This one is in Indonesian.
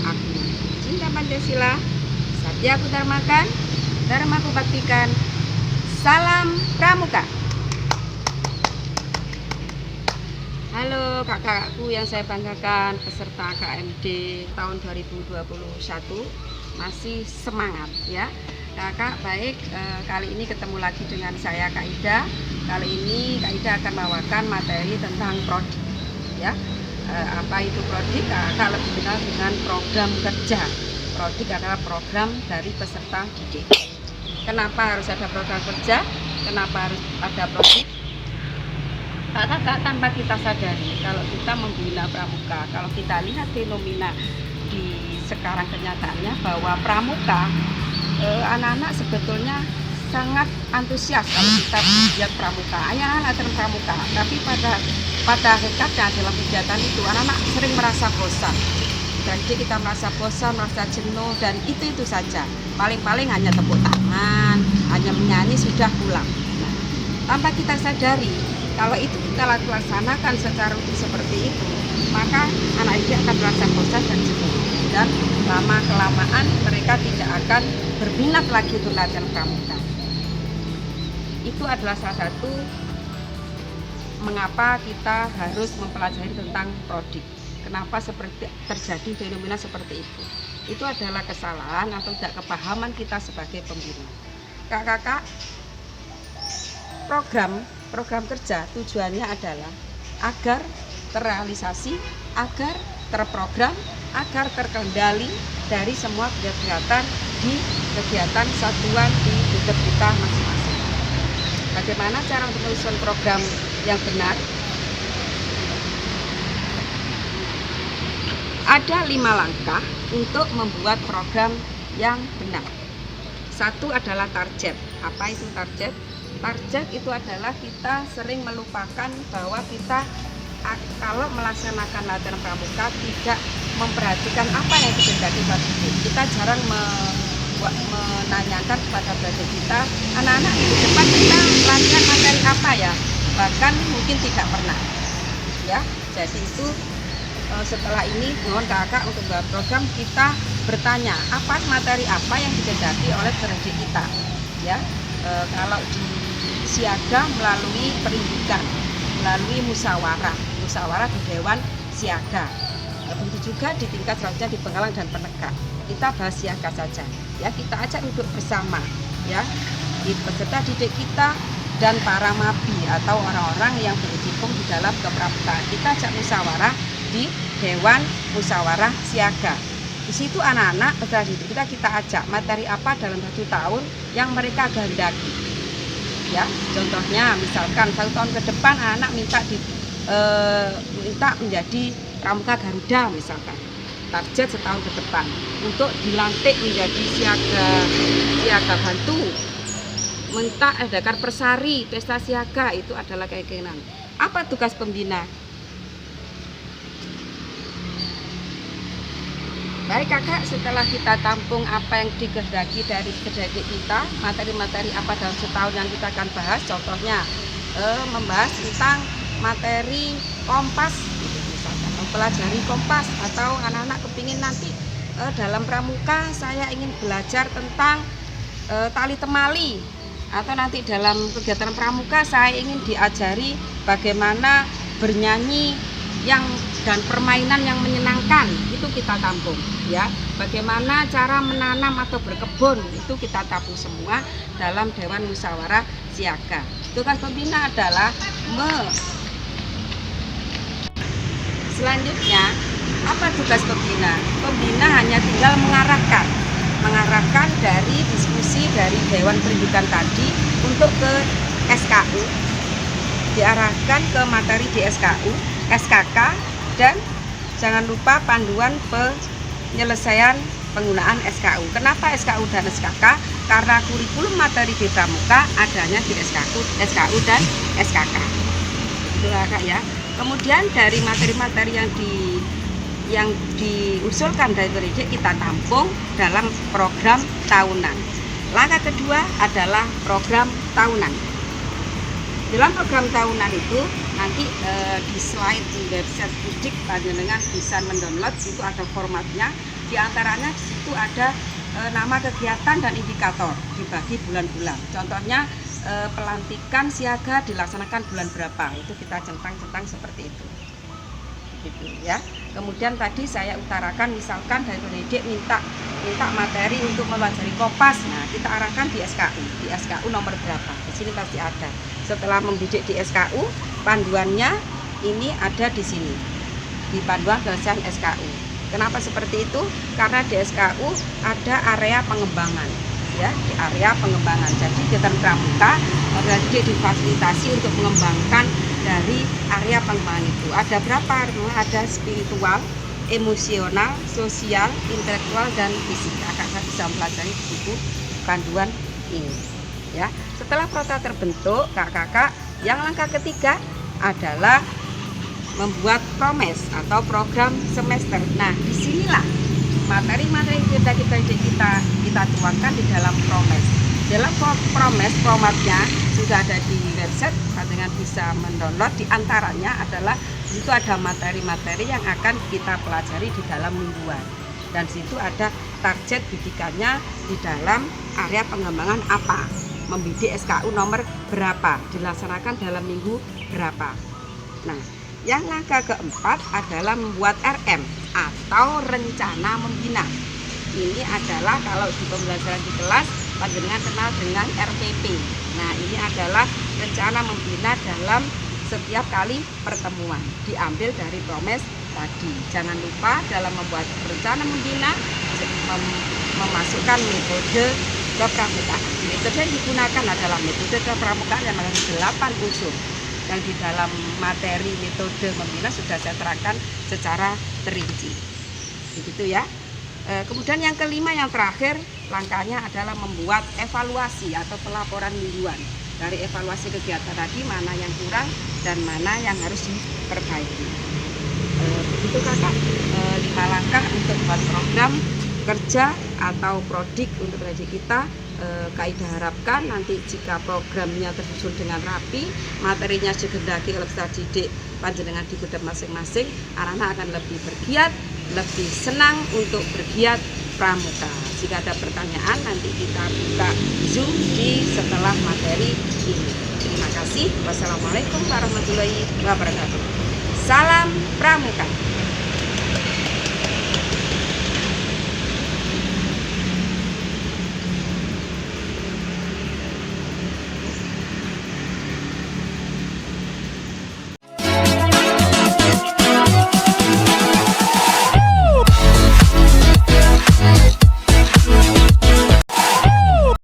Aku cinta Pancasila, Satya Aku Dharmakan, Dharma Aku Baktikan. Salam Pramuka. Halo kakak-kakakku yang saya banggakan, peserta KMD tahun 2021, masih semangat ya kakak. Baik, kali ini ketemu lagi dengan saya Kak Ida. Kali ini Kak Ida akan membawakan materi tentang prodik ya. Apa itu prodik? Kakak lebih kenal dengan program kerja. Prodik adalah program dari peserta didik. Kenapa harus ada program kerja? Kenapa harus ada prodik? Kakak, tanpa kita sadari, kalau kita membina pramuka, kalau kita lihat fenomena di sekarang kenyataannya bahwa pramuka, anak-anak sebetulnya sangat antusias kalau kita lihat pramuka, anak-anak pramuka. Tapi pada hakikatnya dalam kegiatan itu anak-anak sering merasa bosan. Jadi kita merasa bosan, merasa jenuh, dan itu saja. Paling-paling hanya tepuk tangan, hanya menyanyi sudah pulang. Nah, tanpa kita sadari, kalau itu kita laksanakan secara rutin seperti itu, maka anak itu akan merasa bosan dan jenuh, dan lama-kelamaan mereka tidak akan berminat lagi untuk latihan pramuka. Itu adalah salah satu mengapa kita harus mempelajari tentang prodik. Kenapa seperti terjadi fenomena seperti itu? Itu adalah kesalahan atau tidak kepahaman kita sebagai pembina. Kakak-kakak, program kerja tujuannya adalah agar terrealisasi, agar terprogram, agar terkendali dari semua kegiatan di kegiatan satuan di hidup kita masing-masing. Bagaimana cara untuk menyusun program yang benar? Ada 5 langkah untuk membuat program yang benar. Satu adalah target. Apa itu target? Target itu adalah kita sering melupakan bahwa kita kalau melaksanakan latihan pramuka tidak memperhatikan apa yang terjadi pada diri. Kita jarang menanyakan kepada pelajar kita, anak-anak di depan kita latihan materi apa ya? Bahkan mungkin tidak pernah. Ya, jadi itu setelah ini mohon kakak untuk buat program kita bertanya apa materi apa yang dihadapi oleh pendidik kita. Ya, kalau di siaga melalui perimbukan, melalui musyawarah di Dewan Siaga. Begitu juga di tingkat selanjutnya di penggalang dan penegak. Kita bahas siaga saja. Ya, kita ajak duduk bersama ya, di peserta didik kita dan para mabi atau orang-orang yang berkecimpung di dalam kepramukaan. Kita ajak musyawarah di Dewan Musyawarah Siaga. Di situ anak-anak peserta didik kita ajak materi apa dalam 1 tahun yang mereka kehendaki. Ya, contohnya misalkan 1 tahun ke depan anak minta menjadi pramuka Garuda misalkan. Target setahun ke depan untuk dilantik menjadi siaga bantu. Minta adakan persari, pesta siaga, itu adalah keinginan. Apa tugas pembina? Baik kakak, setelah kita tampung apa yang dikehendaki dari pendidik kita, materi-materi apa dalam setahun yang kita akan bahas, contohnya membahas tentang materi kompas, misalkan mempelajari kompas, atau anak-anak kepingin nanti dalam pramuka saya ingin belajar tentang tali temali, atau nanti dalam kegiatan pramuka saya ingin diajari bagaimana bernyanyi dan permainan yang menyenangkan, itu kita tampung ya. Bagaimana cara menanam atau berkebun, itu kita tampung semua dalam Dewan Musyawarah Siaga. Tugas pembina adalah selanjutnya apa tugas pembina? Pembina hanya tinggal mengarahkan dari diskusi dari Dewan Pendidikan tadi untuk ke SKU, diarahkan ke materi di SKU, SKK, dan jangan lupa panduan penyelesaian penggunaan SKU. Kenapa SKU dan SKK? Karena kurikulum materi di pramuka adanya di SKU dan SKK. Itulah Kak ya. Kemudian dari materi-materi yang diusulkan dari pendidik kita tampung dalam program tahunan. Langkah kedua adalah program tahunan. Dalam program tahunan itu nanti di slide di website Didik panjenengan bisa mendownload, itu ada formatnya. Di antaranya di situ ada nama kegiatan dan indikator dibagi bulan-bulan. Contohnya pelantikan siaga dilaksanakan bulan berapa, itu kita centang-centang seperti itu. Gitu ya. Kemudian tadi saya utarakan misalkan dari pendidik minta materi untuk mempelajari Kopas. Nah, kita arahkan di SKU. Di SKU nomor berapa? Di sini pasti ada. Setelah membidik di SKU, panduannya ini ada di sini. Di panduan penyelesaian SKU. Kenapa seperti itu? Karena di SKU ada area pengembangan, ya, di area pengembangan. Jadi kegiatan pramuka pendidik difasilitasi untuk mengembangkan dari area pengembangan itu. Ada berapa? Ada spiritual, emosional, sosial, intelektual, dan fisik. Kakak bisa mempelajari di buku panduan ini. Ya, setelah prota terbentuk, kakak, yang langkah ketiga adalah membuat promes atau program semester. Nah, disinilah materi-materi kita tuangkan di dalam promes. Dalam promes, formatnya sudah ada di website, dengan bisa mendownload. Di antaranya adalah itu ada materi-materi yang akan kita pelajari di dalam mingguan. Dan situ ada target bidikannya di dalam area pengembangan apa, membidik SKU nomor berapa, dilaksanakan dalam minggu berapa. Nah, yang langkah keempat adalah membuat RM atau rencana membina. Ini adalah kalau di pembelajaran di kelas panjenengan kenal dengan RPP. Nah, ini adalah rencana membina dalam setiap kali pertemuan, diambil dari promes tadi. Jangan lupa dalam membuat rencana membina memasukkan metode kepramukaan. Metode yang digunakan adalah metode kepramukaan yang mengandung 8 unsur. Yang di dalam materi metode membina sudah saya terangkan secara terinci. Begitu ya. Kemudian yang kelima, yang terakhir, langkahnya adalah membuat evaluasi atau pelaporan mingguan. Dari evaluasi kegiatan tadi, mana yang kurang dan mana yang harus diperbaiki. Begitu kakak, 5 langkah untuk buat program kerja atau prodik untuk pendidik kita. Kaidah harapkan nanti jika programnya tersusun dengan rapi, materinya digendaki oleh peserta didik panjenengan di gudang masing-masing, anak-anak akan lebih bergiat, lebih senang untuk bergiat pramuka. Jika ada pertanyaan, nanti kita buka Zoom di setelah materi ini. Terima kasih. Wassalamualaikum warahmatullahi wabarakatuh. Salam pramuka.